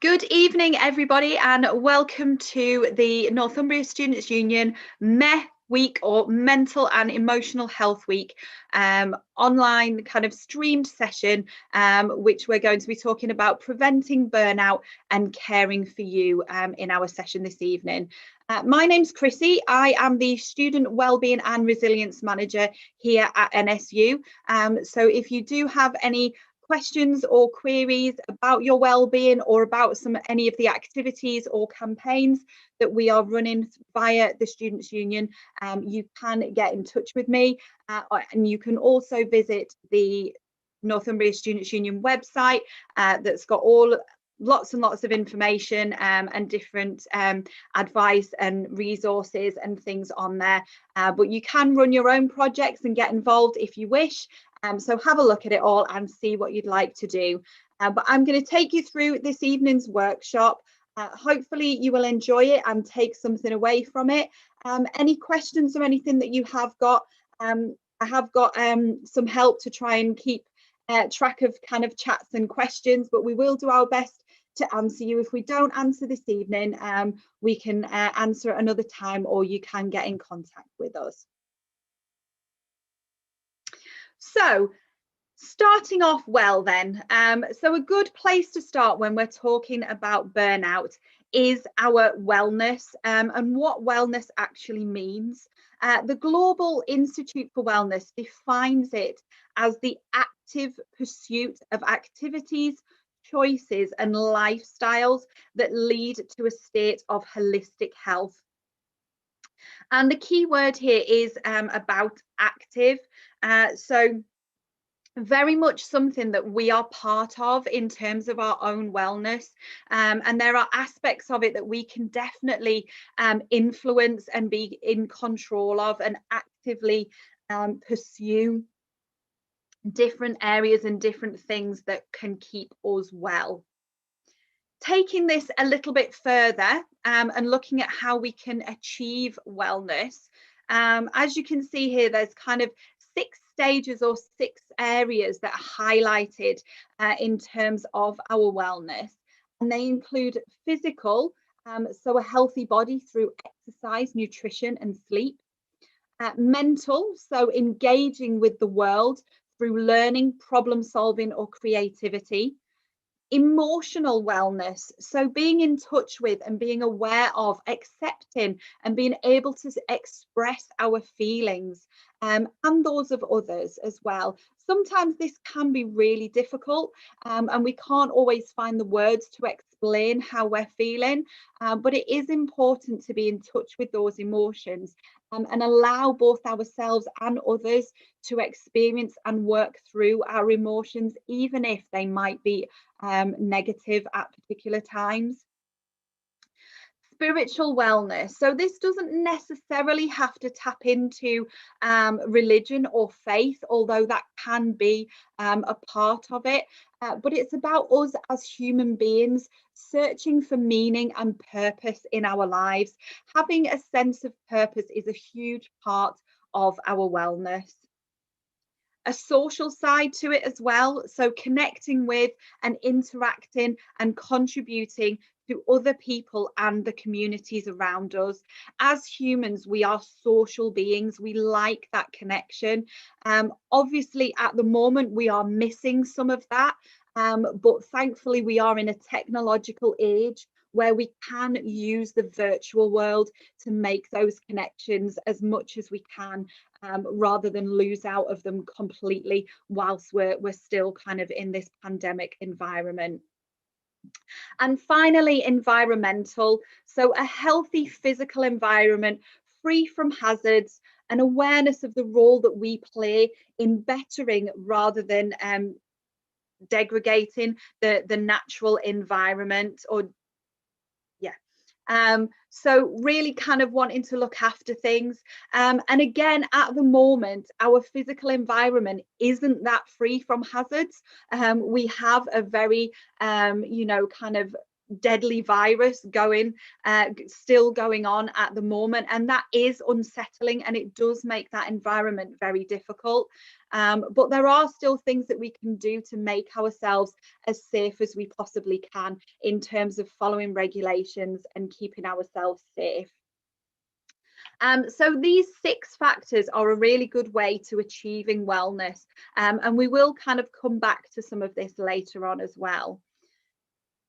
Good evening, everybody, and welcome to the Northumbria Students' Union MEH Week, or Mental and Emotional Health Week, online kind of streamed session, which we're going to be talking about preventing burnout and caring for you in our session this evening. My name's Chrissy. I am the Student Wellbeing and Resilience Manager here at NSU. So if you do have any questions or queries about your well-being or about any of the activities or campaigns that we are running via the Students' Union, you can get in touch with me, and you can also visit the Northumbria Students' Union website that's got lots and lots of information and different advice and resources and things on there, but you can run your own projects and get involved if you wish. So have a look at it all and see what you'd like to do. But I'm going to take you through this evening's workshop. Hopefully you will enjoy it and take something away from it. Any questions or anything that you have got, I have got some help to try and keep track of kind of chats and questions, but we will do our best to answer you. If we don't answer this evening, we can answer at another time, or you can get in contact with us. So starting off well then, so a good place to start when we're talking about burnout is our wellness, and what wellness actually means. The Global Institute for Wellness defines it as the active pursuit of activities, choices and lifestyles that lead to a state of holistic health. And the key word here is about active. So very much something that we are part of in terms of our own wellness, and there are aspects of it that we can definitely influence and be in control of and actively pursue different areas and different things that can keep us well. Taking this a little bit further and looking at how we can achieve wellness, as you can see here, there's kind of 6 stages or 6 areas that are highlighted in terms of our wellness, and they include physical, so a healthy body through exercise, nutrition and sleep. Mental, so engaging with the world through learning, problem solving or creativity. Emotional wellness, so being in touch with and being aware of, accepting and being able to express our feelings and those of others as well. Sometimes this can be really difficult, and we can't always find the words to explain how we're feeling, but it is important to be in touch with those emotions and allow both ourselves and others to experience and work through our emotions, even if they might be negative at particular times. Spiritual wellness, so this doesn't necessarily have to tap into religion or faith, although that can be a part of it, but it's about us as human beings searching for meaning and purpose in our lives. Having a sense of purpose is a huge part of our wellness. A social side to it as well, so connecting with and interacting and contributing to other people and the communities around us. As humans, we are social beings. We like that connection. Obviously, at the moment, we are missing some of that, but thankfully, we are in a technological age where we can use the virtual world to make those connections as much as we can, rather than lose out of them completely whilst we're still kind of in this pandemic environment. And finally, environmental, so a healthy physical environment free from hazards, an awareness of the role that we play in bettering rather than degrading the natural environment, or so really kind of wanting to look after things, and again, at the moment our physical environment isn't that free from hazards. We have a very kind of deadly virus still going on at the moment, and that is unsettling, and it does make that environment very difficult. But there are still things that we can do to make ourselves as safe as we possibly can in terms of following regulations and keeping ourselves safe. So these 6 factors are a really good way to achieving wellness, and we will kind of come back to some of this later on as well.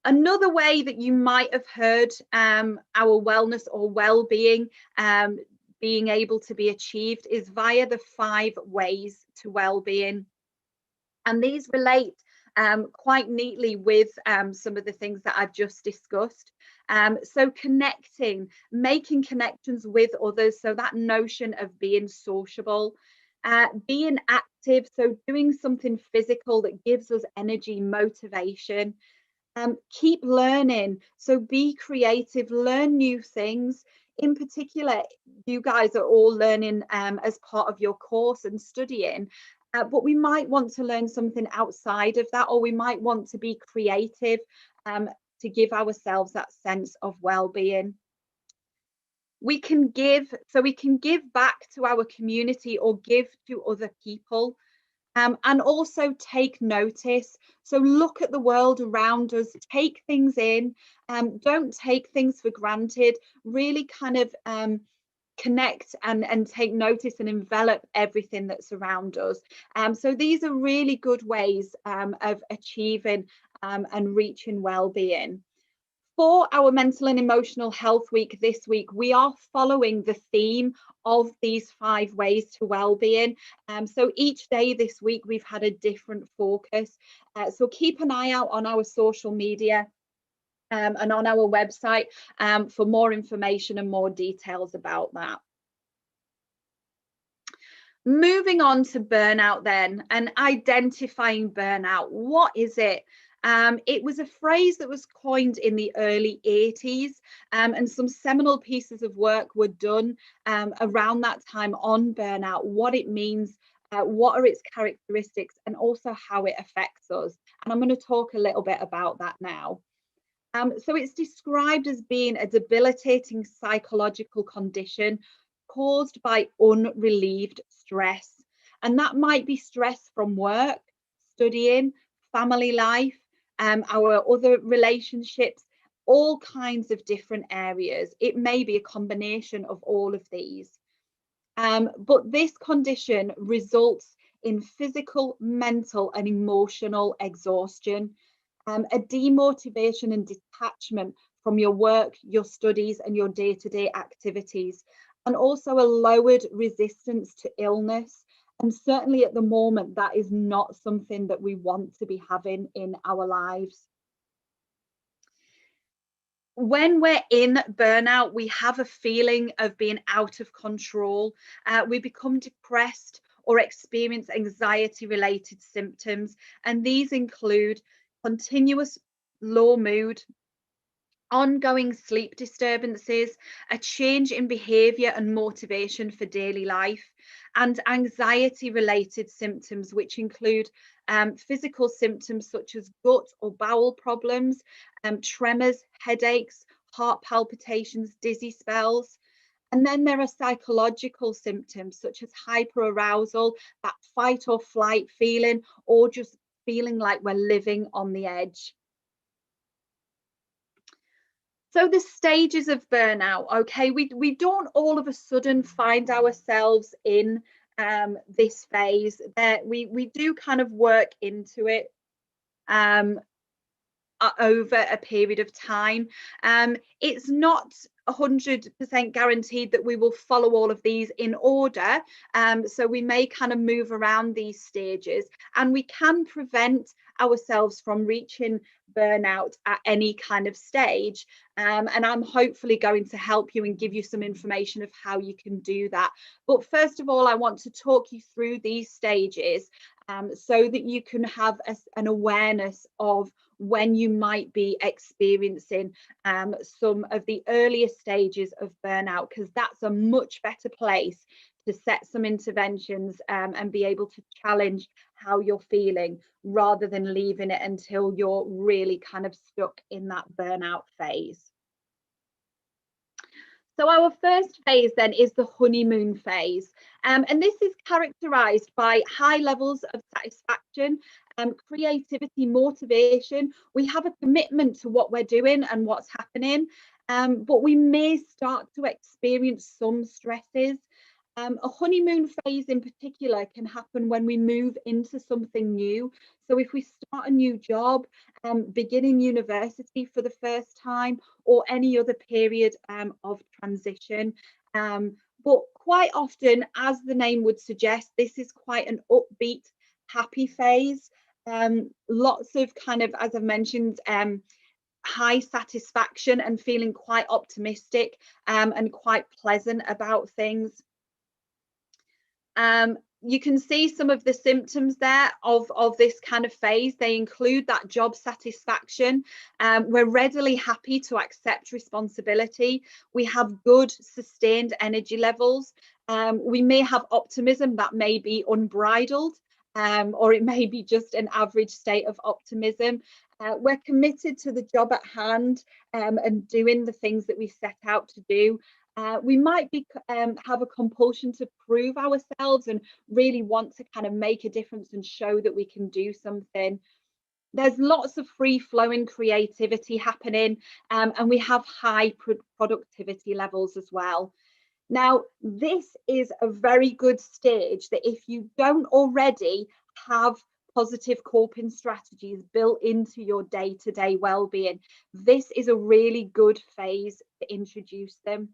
Another way that you might have heard our wellness or well-being being able to be achieved is via the 5 ways to well-being. And these relate quite neatly with some of the things that I've just discussed. So connecting, making connections with others, so that notion of being sociable, being active, so doing something physical that gives us energy, motivation. Keep learning, so be creative, learn new things. In particular, you guys are all learning as part of your course and studying, but we might want to learn something outside of that, or we might want to be creative to give ourselves that sense of well-being. We can give back to our community or give to other people. And also take notice. So look at the world around us, take things in, don't take things for granted, really kind of connect and take notice and envelop everything that's around us. So these are really good ways of achieving and reaching well-being. For our Mental and Emotional Health Week this week, we are following the theme of these 5 ways to well-being. So each day this week, we've had a different focus. So keep an eye out on our social media and on our website for more information and more details about that. Moving on to burnout then, and identifying burnout. What is it? It was a phrase that was coined in the early 80s, and some seminal pieces of work were done around that time on burnout, what it means, what are its characteristics, and also how it affects us. And I'm going to talk a little bit about that now. So it's described as being a debilitating psychological condition caused by unrelieved stress. And that might be stress from work, studying, family life, our other relationships, all kinds of different areas. It may be a combination of all of these. But this condition results in physical, mental, and emotional exhaustion, a demotivation and detachment from your work, your studies, and your day-to-day activities, and also a lowered resistance to illness. And certainly at the moment, that is not something that we want to be having in our lives. When we're in burnout, we have a feeling of being out of control. We become depressed or experience anxiety-related symptoms. And these include continuous low mood, ongoing sleep disturbances, a change in behaviour and motivation for daily life, and anxiety-related symptoms, which include physical symptoms such as gut or bowel problems, tremors, headaches, heart palpitations, dizzy spells. And then there are psychological symptoms such as hyperarousal, that fight or flight feeling, or just feeling like we're living on the edge. So the stages of burnout, okay, we don't all of a sudden find ourselves in this phase. That we do kind of work into it over a period of time. It's not 100% guaranteed that we will follow all of these in order. So we may kind of move around these stages, and we can prevent ourselves from reaching burnout at any kind of stage. And I'm hopefully going to help you and give you some information of how you can do that. But first of all, I want to talk you through these stages so that you can have an awareness of when you might be experiencing some of the earlier stages of burnout, because that's a much better place to set some interventions and be able to challenge how you're feeling, rather than leaving it until you're really kind of stuck in that burnout phase. So our first phase then is the honeymoon phase. And this is characterized by high levels of satisfaction, creativity, motivation. We have a commitment to what we're doing and what's happening, but we may start to experience some stresses. A honeymoon phase in particular can happen when we move into something new. So if we start a new job, beginning university for the first time, or any other period of transition. But quite often, as the name would suggest, this is quite an upbeat, happy phase. Lots of kind of, as I've mentioned, high satisfaction and feeling quite optimistic and quite pleasant about things. You can see some of the symptoms there of this kind of phase. They include that job satisfaction. We're readily happy to accept responsibility. We have good sustained energy levels. We may have optimism that may be unbridled, or it may be just an average state of optimism. We're committed to the job at hand and doing the things that we set out to do. We might be have a compulsion to prove ourselves and really want to kind of make a difference and show that we can do something. There's lots of free-flowing creativity happening, and we have high productivity levels as well. Now, this is a very good stage that if you don't already have positive coping strategies built into your day-to-day well-being, this is a really good phase to introduce them.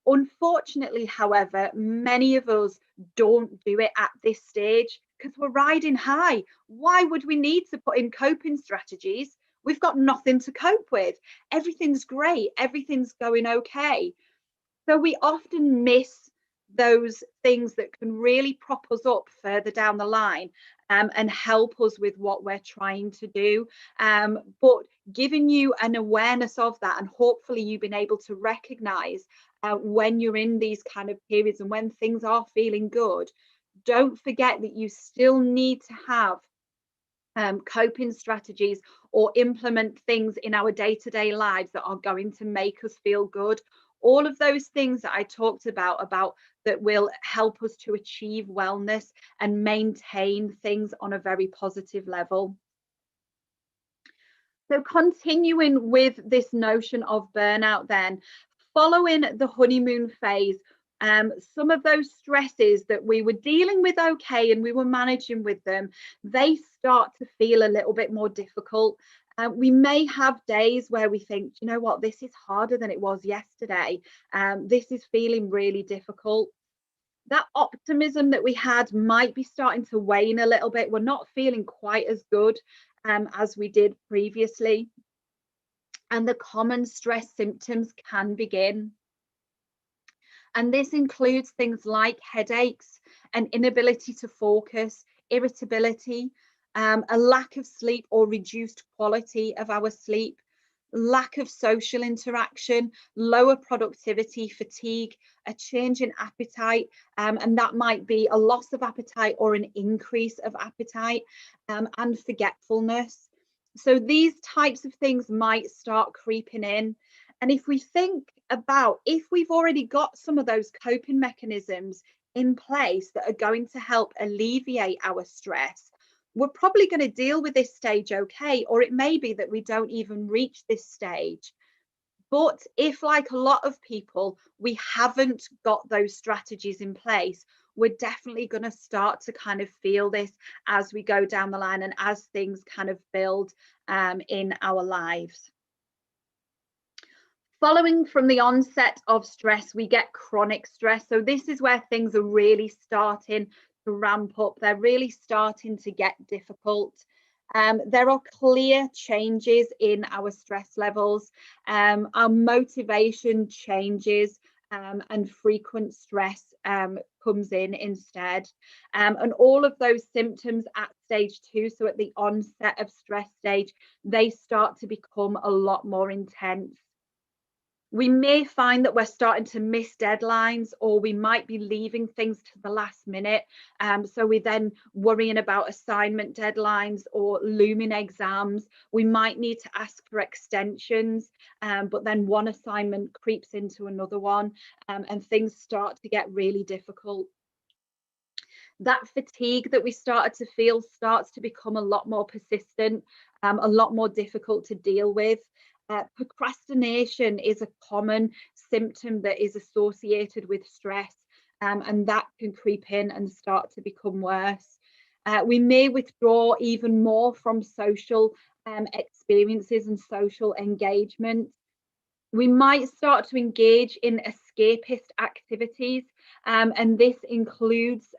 Unfortunately, however, many of us don't do it at this stage because we're riding high. Why would we need to put in coping strategies? We've got nothing to cope with. Everything's great. Everything's going okay. So we often miss those things that can really prop us up further down the line and help us with what we're trying to do. But giving you an awareness of that, and hopefully you've been able to recognize when you're in these kind of periods and when things are feeling good, don't forget that you still need to have coping strategies or implement things in our day-to-day lives that are going to make us feel good. All of those things that I talked about that will help us to achieve wellness and maintain things on a very positive level. So continuing with this notion of burnout then, following the honeymoon phase, some of those stresses that we were dealing with okay and we were managing with them, they start to feel a little bit more difficult. We may have days where we think, you know what, this is harder than it was yesterday. This is feeling really difficult. That optimism that we had might be starting to wane a little bit. We're not feeling quite as good as we did previously. And the common stress symptoms can begin. And this includes things like headaches, an inability to focus, irritability, a lack of sleep or reduced quality of our sleep, lack of social interaction, lower productivity, fatigue, a change in appetite, and that might be a loss of appetite or an increase of appetite, and forgetfulness. So these types of things might start creeping in. And if we think about if we've already got some of those coping mechanisms in place that are going to help alleviate our stress, we're probably going to deal with this stage okay, or it may be that we don't even reach this stage. But if, like a lot of people, we haven't got those strategies in place, we're definitely going to start to kind of feel this as we go down the line and as things kind of build in our lives. Following from the onset of stress, we get chronic stress. So this is where things are really starting to ramp up. They're really starting to get difficult. There are clear changes in our stress levels. Our motivation changes, and frequent stress comes in instead. And all of those symptoms at stage 2, so at the onset of stress stage, they start to become a lot more intense. We may find that we're starting to miss deadlines, or we might be leaving things to the last minute. So we're then worrying about assignment deadlines or looming exams. We might need to ask for extensions, but then one assignment creeps into another one, and things start to get really difficult. That fatigue that we started to feel starts to become a lot more persistent, a lot more difficult to deal with. Procrastination is a common symptom that is associated with stress, and that can creep in and start to become worse. We may withdraw even more from social experiences and social engagement. We might start to engage in escapist activities, and this includes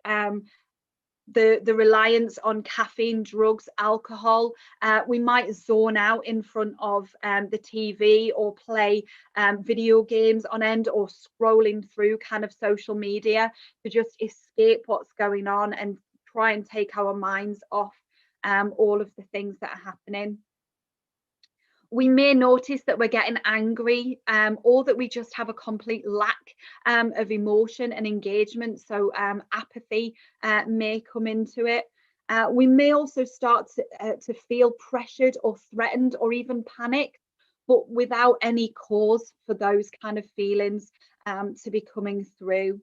the reliance on caffeine, drugs, alcohol. We might zone out in front of the TV or play video games on end, or scrolling through kind of social media to just escape what's going on and try and take our minds off all of the things that are happening. We may notice that we're getting angry, or that we just have a complete lack of emotion and engagement. So apathy may come into it. We may also start to feel pressured or threatened or even panicked, but without any cause for those kind of feelings to be coming through.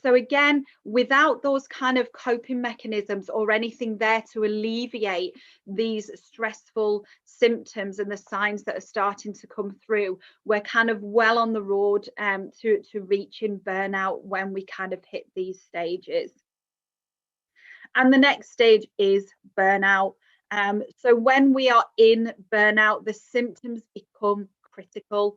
So again, without those kind of coping mechanisms or anything there to alleviate these stressful symptoms and the signs that are starting to come through, we're kind of well on the road to reaching burnout when we kind of hit these stages. And the next stage is burnout. So when we are in burnout, the symptoms become critical.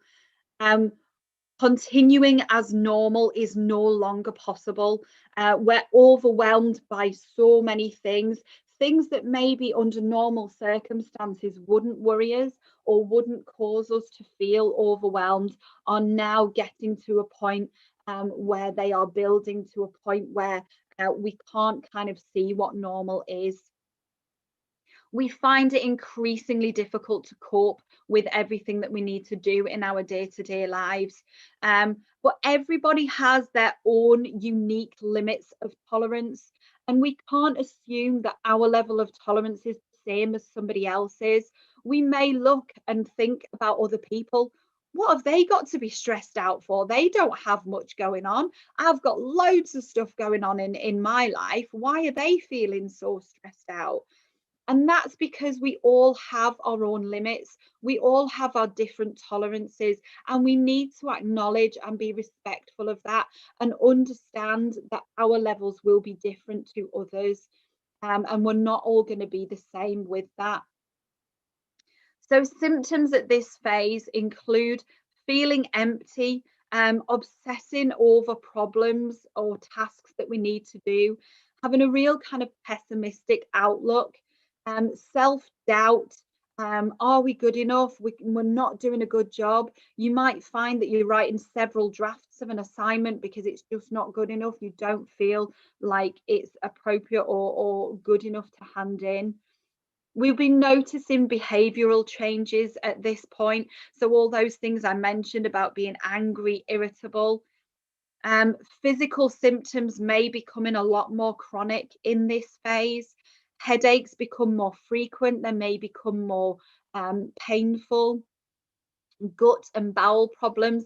Continuing as normal is no longer possible. We're overwhelmed by so many things that maybe under normal circumstances wouldn't worry us or wouldn't cause us to feel overwhelmed, are now getting to a point where they are building to a point where we can't kind of see what normal is. We find it increasingly difficult to cope with everything that we need to do in our day-to-day lives. But everybody has their own unique limits of tolerance, and we can't assume that our level of tolerance is the same as somebody else's. We may look and think about other people. What have they got to be stressed out for? They don't have much going on. I've got loads of stuff going on in my life. Why are they feeling so stressed out? And that's because we all have our own limits. We all have our different tolerances, and we need to acknowledge and be respectful of that and understand that our levels will be different to others. And we're not all going to be the same with that. So symptoms at this phase include feeling empty, obsessing over problems or tasks that we need to do, having a real kind of pessimistic outlook, self-doubt. Are we good enough? We're not doing a good job. You might find that you're writing several drafts of an assignment because it's just not good enough. You don't feel like it's appropriate or good enough to hand in. We'll be noticing behavioural changes at this point. So all those things I mentioned about being angry, irritable. Physical symptoms may be becoming a lot more chronic in this phase. Headaches become more frequent. They may become more painful. Gut and bowel problems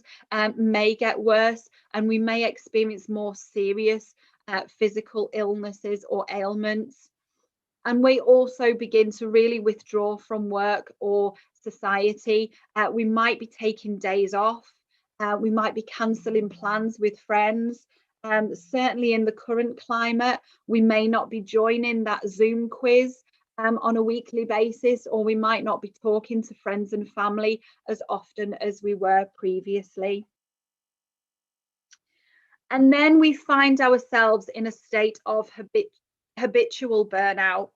may get worse, and we may experience more serious physical illnesses or ailments. And we also begin to really withdraw from work or society. We might be taking days off. We might be cancelling plans with friends. Certainly in the current climate, we may not be joining that Zoom quiz on a weekly basis, or we might not be talking to friends and family as often as we were previously. And then we find ourselves in a state of habitual burnout.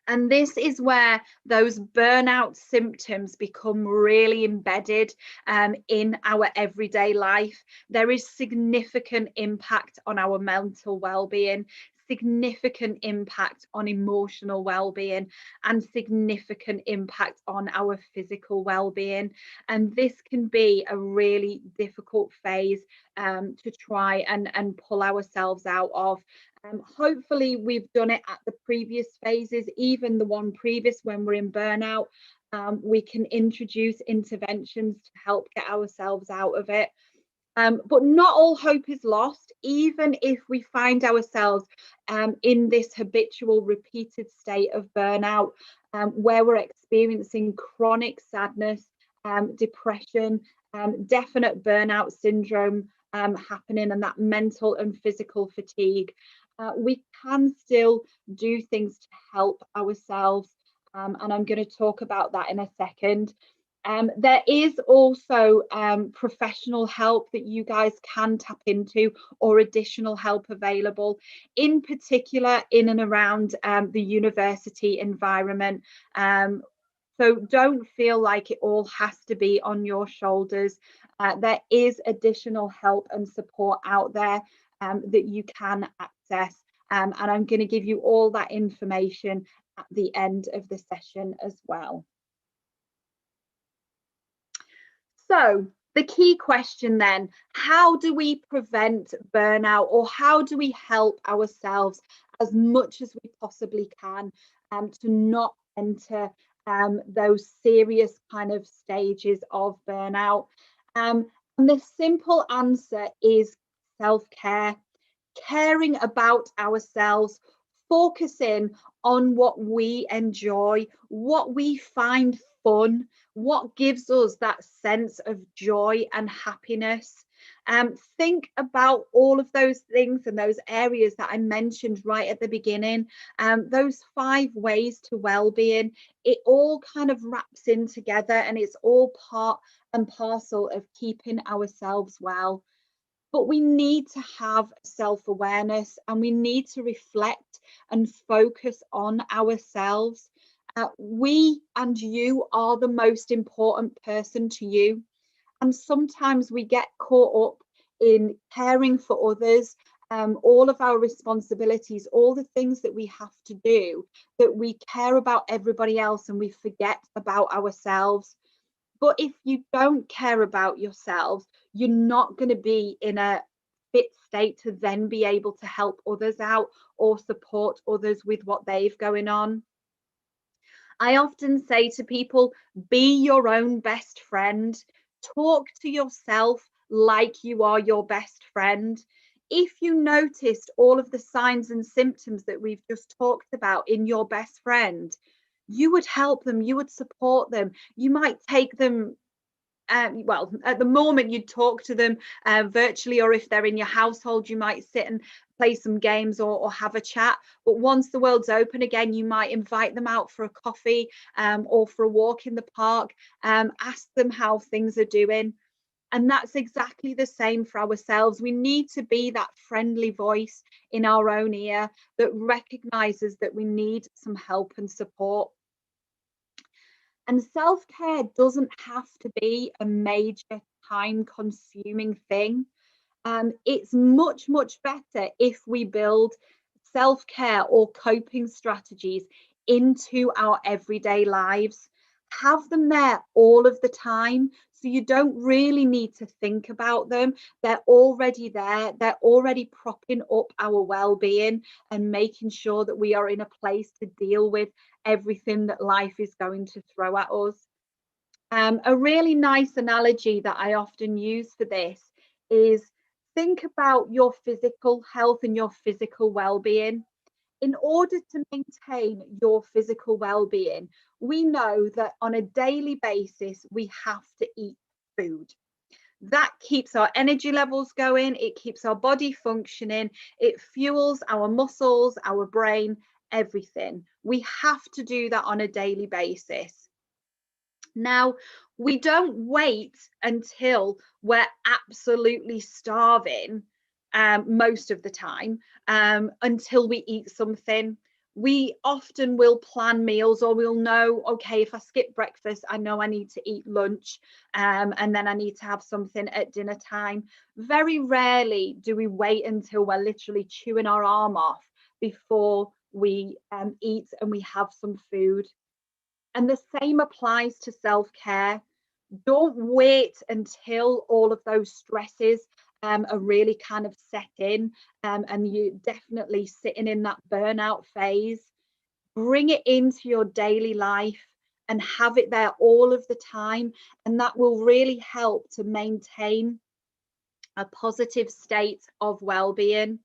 And this is where those burnout symptoms become really embedded in our everyday life. There is significant impact on our mental well-being, significant impact on emotional well-being and significant impact on our physical well-being. And this can be a really difficult phase to try and pull ourselves out of. Hopefully we've done it at the previous phases, even the one previous when we're in burnout. We can introduce interventions to help get ourselves out of it. But not all hope is lost, even if we find ourselves in this habitual, repeated state of burnout, where we're experiencing chronic sadness, depression, definite burnout syndrome happening, and that mental and physical fatigue. We can still do things to help ourselves, and I'm going to talk about that in a second. There is also professional help that you guys can tap into, or additional help available, in particular in and around the university environment. So don't feel like it all has to be on your shoulders. There is additional help and support out there that you can access. And I'm going to give you all that information at the end of the session as well. So the key question then, how do we prevent burnout, or how do we help ourselves as much as we possibly can to not enter those serious kind of stages of burnout? And the simple answer is self-care, caring about ourselves, focusing on what we enjoy, what we find fun, what gives us that sense of joy and happiness. Think about all of those things and those areas that I mentioned right at the beginning, those 5 ways to well-being. It all kind of wraps in together, and it's all part and parcel of keeping ourselves well. But we need to have self-awareness, and we need to reflect and focus on ourselves. We and you are the most important person to you. And sometimes we get caught up in caring for others, all of our responsibilities, all the things that we have to do, that we care about everybody else and we forget about ourselves. But if you don't care about yourselves, you're not going to be in a fit state to then be able to help others out or support others with what they've going on. I often say to people, be your own best friend. Talk to yourself like you are your best friend. If you noticed all of the signs and symptoms that we've just talked about in your best friend, you would help them, you would support them. You might take them, well, at the moment you'd talk to them virtually, or if they're in your household, you might sit and play some games or have a chat. But once the world's open again, you might invite them out for a coffee or for a walk in the park. Ask them how things are doing. And that's exactly the same for ourselves. We need to be that friendly voice in our own ear that recognizes that we need some help and support. And self-care doesn't have to be a major time-consuming thing. It's much, much better if we build self-care or coping strategies into our everyday lives. Have them there all of the time, so you don't really need to think about them. They're already there. They're already propping up our well-being and making sure that we are in a place to deal with everything that life is going to throw at us. A really nice analogy that I often use for this is, think about your physical health and your physical well-being. In order to maintain your physical well-being, we know that on a daily basis, we have to eat food. That keeps our energy levels going, it keeps our body functioning, it fuels our muscles, our brain, everything. We have to do that on a daily basis. Now, we don't wait until we're absolutely starving most of the time until we eat something. We often will plan meals, or we'll know, okay, if I skip breakfast, I know I need to eat lunch, and then I need to have something at dinner time. Very rarely do we wait until we're literally chewing our arm off before we eat and we have some food. And the same applies to self-care. Don't wait until all of those stresses are really kind of set in, and you're definitely sitting in that burnout phase. Bring it into your daily life and have it there all of the time, and that will really help to maintain a positive state of well-being.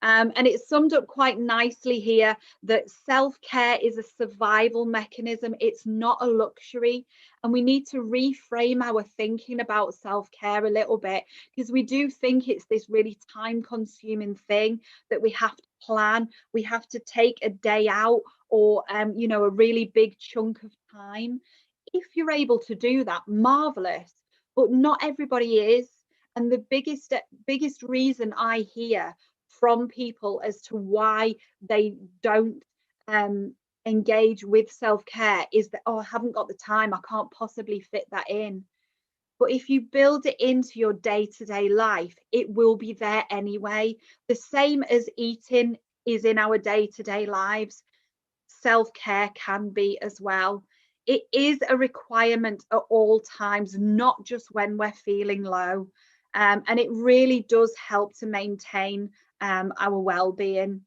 And it's summed up quite nicely here that self-care is a survival mechanism. It's not a luxury. And we need to reframe our thinking about self-care a little bit, because we do think it's this really time-consuming thing that we have to plan. We have to take a day out, or you know, a really big chunk of time. If you're able to do that, marvelous. But not everybody is. And the biggest reason I hear from people as to why they don't engage with self-care is that, oh, I haven't got the time, I can't possibly fit that in. But if you build it into your day-to-day life, it will be there anyway. The same as eating is in our day-to-day lives, self-care can be as well. It is a requirement at all times, not just when we're feeling low. And it really does help to maintain our well-being.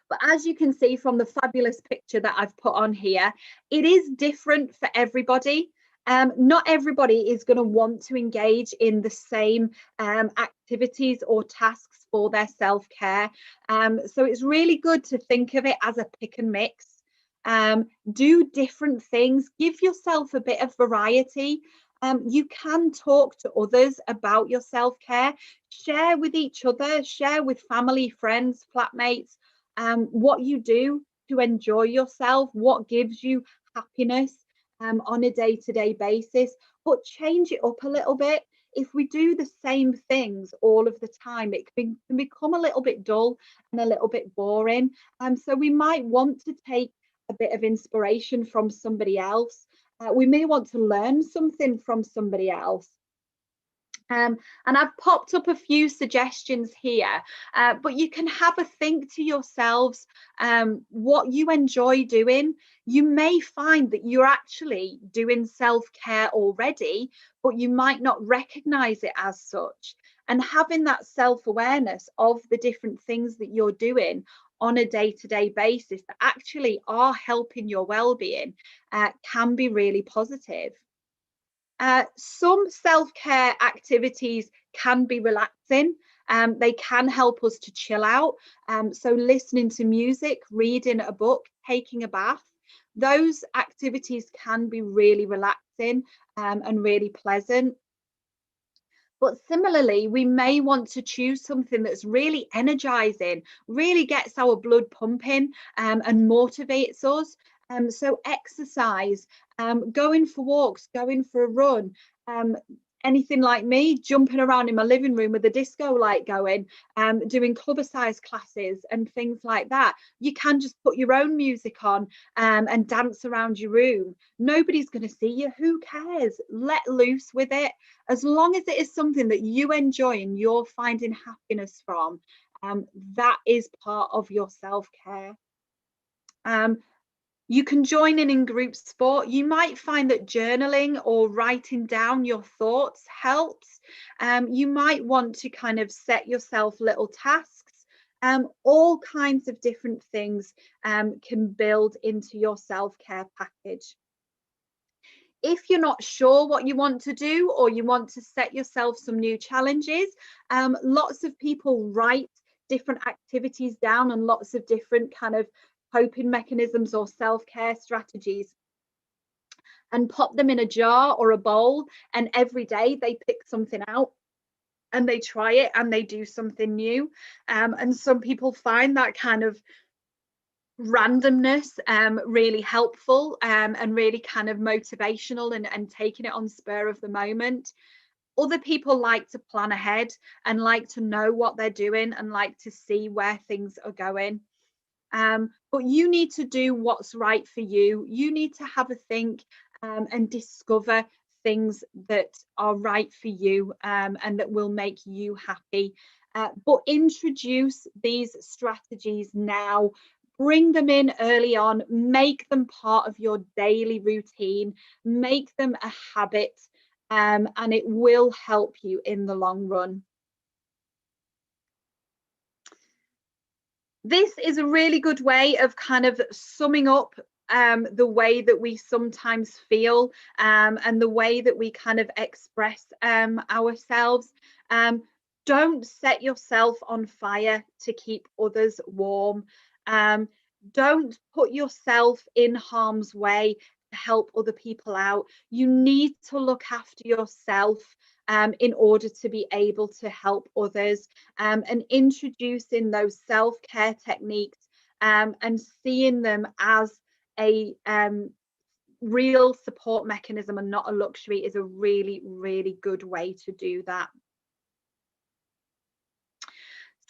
But as you can see from the fabulous picture that I've put on here, it is different for everybody. Not everybody is going to want to engage in the same activities or tasks for their self-care. So it's really good to think of it as a pick and mix. Do different things, give yourself a bit of variety. You can talk to others about your self-care, share with each other, share with family, friends, flatmates, what you do to enjoy yourself, what gives you happiness on a day-to-day basis, but change it up a little bit. If we do the same things all of the time, it can become a little bit dull and a little bit boring. So we might want to take a bit of inspiration from somebody else. We may want to learn something from somebody else. And I've popped up a few suggestions here, but you can have a think to yourselves what you enjoy doing. You may find that you're actually doing self-care already, but you might not recognize it as such. And having that self-awareness of the different things that you're doing on a day-to-day basis that actually are helping your well-being can be really positive. Some self-care activities can be relaxing. They can help us to chill out. So listening to music, reading a book, taking a bath, those activities can be really relaxing and really pleasant. But similarly, we may want to choose something that's really energizing, really gets our blood pumping and motivates us. So exercise, going for walks, going for a run, anything like me, jumping around in my living room with a disco light going, doing clubbercise classes and things like that. You can just put your own music on and dance around your room. Nobody's going to see you. Who cares? Let loose with it. As long as it is something that you enjoy and you're finding happiness from, that is part of your self-care. You can join in group sport. You might find that journaling or writing down your thoughts helps. You might want to kind of set yourself little tasks. All kinds of different things can build into your self-care package. If you're not sure what you want to do, or you want to set yourself some new challenges, lots of people write different activities down and lots of different kind of coping mechanisms or self-care strategies and pop them in a jar or a bowl, and every day they pick something out and they try it and they do something new. And some people find that kind of randomness really helpful and really kind of motivational and taking it on spur of the moment. Other people like to plan ahead and like to know what they're doing and like to see where things are going. But you need to do what's right for you. You need to have a think and discover things that are right for you and that will make you happy. but introduce these strategies now. Bring them in early on, make them part of your daily routine, make them a habit, and it will help you in the long run. This is a really good way of kind of summing up the way that we sometimes feel and the way that we kind of express ourselves. Don't set yourself on fire to keep others warm. Don't put yourself in harm's way to help other people out. You need to look after yourself in order to be able to help others, and introducing those self-care techniques and seeing them as a real support mechanism and not a luxury is a really, really good way to do that.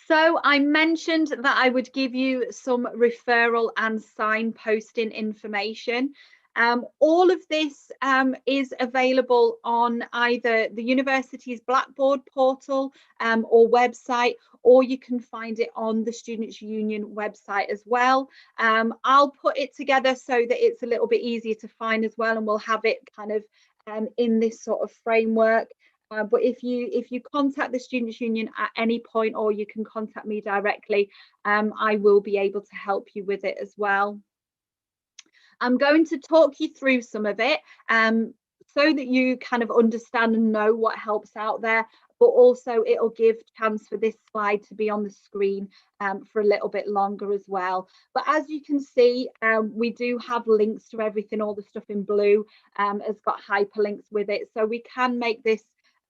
So I mentioned that I would give you some referral and signposting information. All of this is available on either the university's Blackboard portal or website, or you can find it on the Students' Union website as well. I'll put it together so that it's a little bit easier to find as well, and we'll have it kind of in this sort of framework. But if you contact the Students' Union at any point, or you can contact me directly, I will be able to help you with it as well. I'm going to talk you through some of it so that you kind of understand and know what helps out there, but also it'll give chance for this slide to be on the screen for a little bit longer as well. But as you can see, we do have links to everything. All the stuff in blue has got hyperlinks with it, so we can make this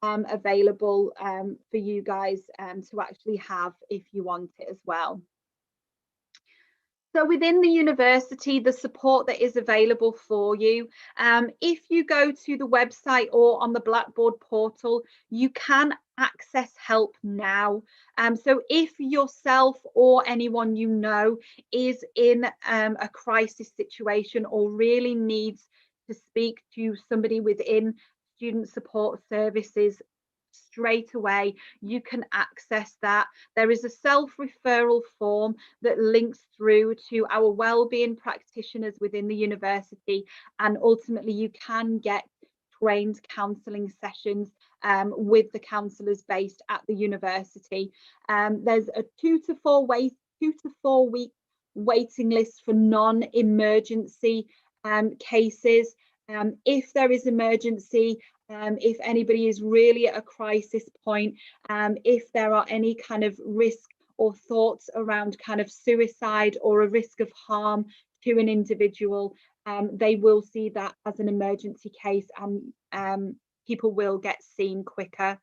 available for you guys to actually have if you want it as well. So within the university, the support that is available for you, if you go to the website or on the Blackboard portal, you can access help now. So if yourself or anyone you know is in a crisis situation or really needs to speak to somebody within student support services straight away, you can access that. There is a self-referral form that links through to our wellbeing practitioners within the university, and ultimately you can get trained counselling sessions with the counsellors based at the university. There's a 2 to 4 week waiting list for non-emergency cases. If there is emergency, if anybody is really at a crisis point, if there are any kind of risk or thoughts around kind of suicide or a risk of harm to an individual, they will see that as an emergency case, and people will get seen quicker.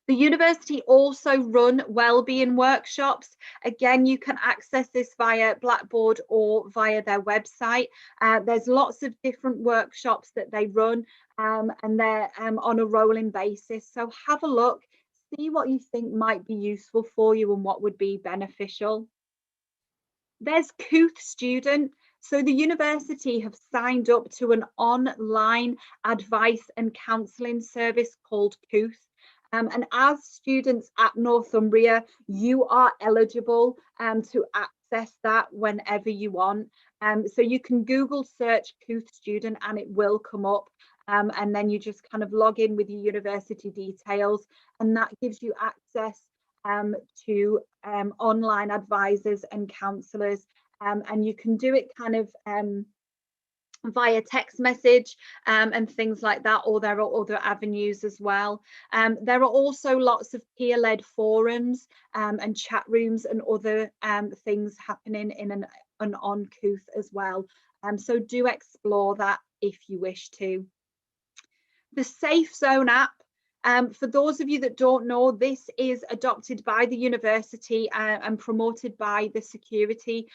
The university also run wellbeing workshops. Again, you can access this via Blackboard or via their website. There's lots of different workshops that they run, and they're on a rolling basis. So have a look, see what you think might be useful for you and what would be beneficial. There's Kooth Student. So the university have signed up to an online advice and counselling service called Kooth. And as students at Northumbria, you are eligible to access that whenever you want. So you can Google search Kooth Student and it will come up. And then you just kind of log in with your university details, and that gives you access to online advisors and counsellors. And you can do it kind of via text message and things like that, or there are other avenues as well. There are also lots of peer-led forums and chat rooms and other things happening in an on Kooth as well. So do explore that if you wish to. The Safe Zone app. For those of you that don't know, this is adopted by the university and promoted by the security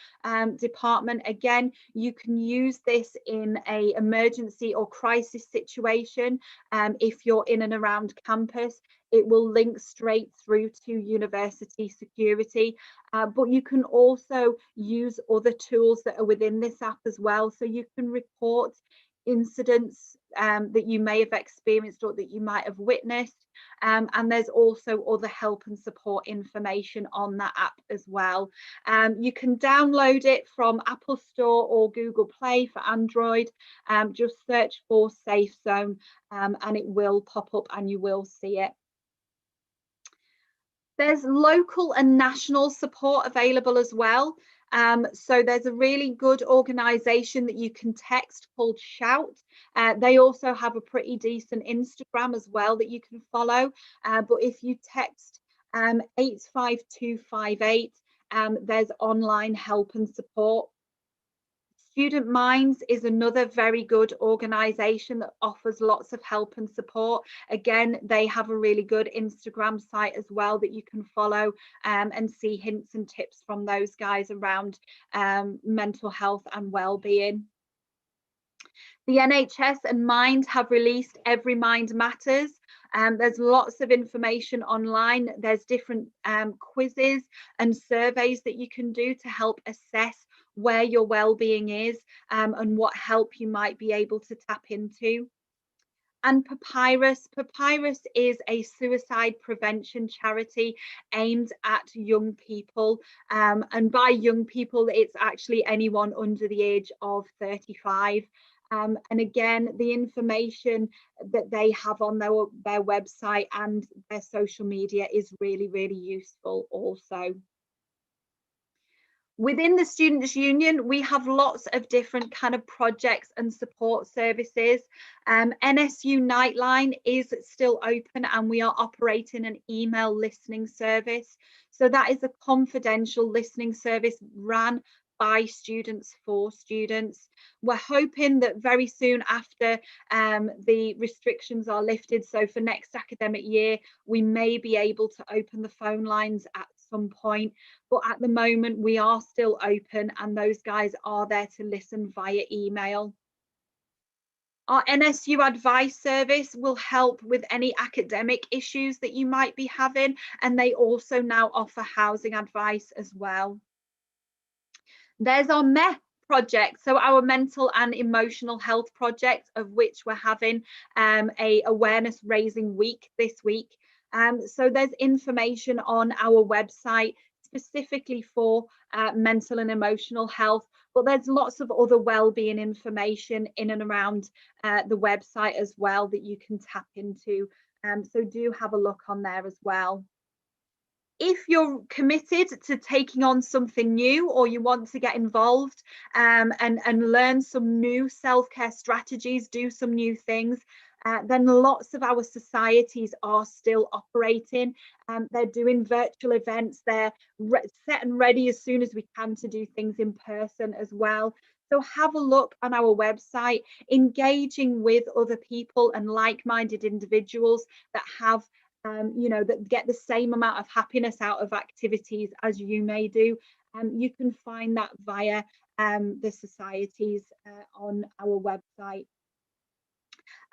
department. Again, you can use this in an emergency or crisis situation. If you're in and around campus, it will link straight through to university security. But you can also use other tools that are within this app as well. So you can report incidents that you may have experienced or that you might have witnessed. And there's also other help and support information on that app as well. You can download it from Apple Store or Google Play for Android. Just search for Safe Zone and it will pop up and you will see it. There's local and national support available as well. So there's a really good organisation that you can text called Shout. They also have a pretty decent Instagram as well that you can follow. But if you text 85258, there's online help and support. Student Minds is another very good organisation that offers lots of help and support. Again, they have a really good Instagram site as well that you can follow and see hints and tips from those guys around mental health and well-being. The NHS and Mind have released Every Mind Matters. There's lots of information online. There's different quizzes and surveys that you can do to help assess where your well-being is and what help you might be able to tap into. And Papyrus is a suicide prevention charity aimed at young people, and by young people it's actually anyone under the age of 35. And again, the information that they have on their website and their social media is really, really useful also. Within the Students' Union, we have lots of different kind of projects and support services. NSU Nightline is still open and we are operating an email listening service. So that is a confidential listening service run by students for students. We're hoping that very soon after the restrictions are lifted, so for next academic year, we may be able to open the phone lines at some point, but at the moment we are still open and those guys are there to listen via email. Our Nsu Advice Service will help with any academic issues that you might be having, and they also now offer housing advice as well. There's our MEH project, so our mental and emotional health project, of which we're having a awareness raising week this week. So there's information on our website specifically for mental and emotional health, but there's lots of other well-being information in and around the website as well that you can tap into. So do have a look on there as well. If you're committed to taking on something new or you want to get involved and learn some new self-care strategies, do some new things, then lots of our societies are still operating. They're doing virtual events. They're set and ready as soon as we can to do things in person as well. So have a look on our website, engaging with other people and like-minded individuals that have that get the same amount of happiness out of activities as you may do. You can find that via the societies on our website.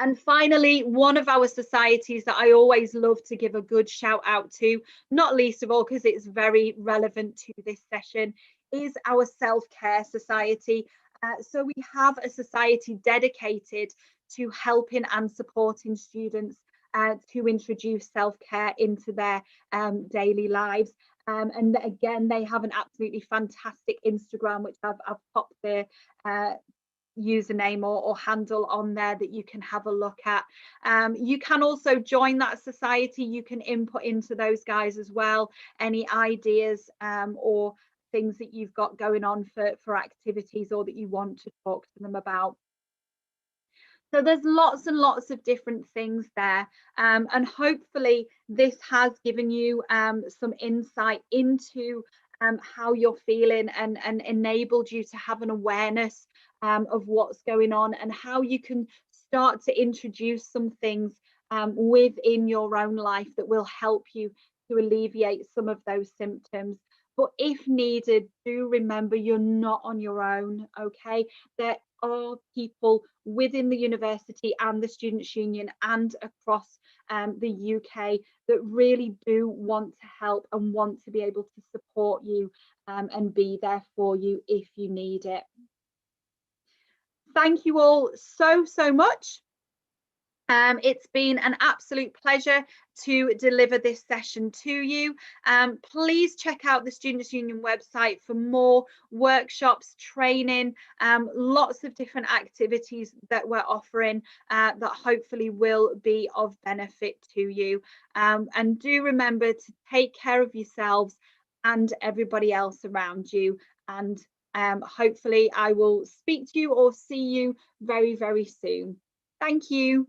And finally, one of our societies that I always love to give a good shout out to, not least of all because it's very relevant to this session, is our Self-Care Society. So we have a society dedicated to helping and supporting students to introduce self-care into their daily lives. And again, they have an absolutely fantastic Instagram, which I've popped the username or handle on there that you can have a look at. You can also join that society. You can input into those guys as well, any ideas or things that you've got going on for activities or that you want to talk to them about. So there's lots and lots of different things there, and hopefully this has given you some insight into how you're feeling and enabled you to have an awareness of what's going on and how you can start to introduce some things within your own life that will help you to alleviate some of those symptoms. But if needed, do remember you're not on your own, okay? There are people within the university and the Students' Union and across the UK that really do want to help and want to be able to support you and be there for you if you need it. thank you all so much. It's been an absolute pleasure to deliver this session to you. Please check out the Students' Union website for more workshops, training, lots of different activities that we're offering that hopefully will be of benefit to you. And do remember to take care of yourselves and everybody else around you. And hopefully I will speak to you or see you very soon. Thank you.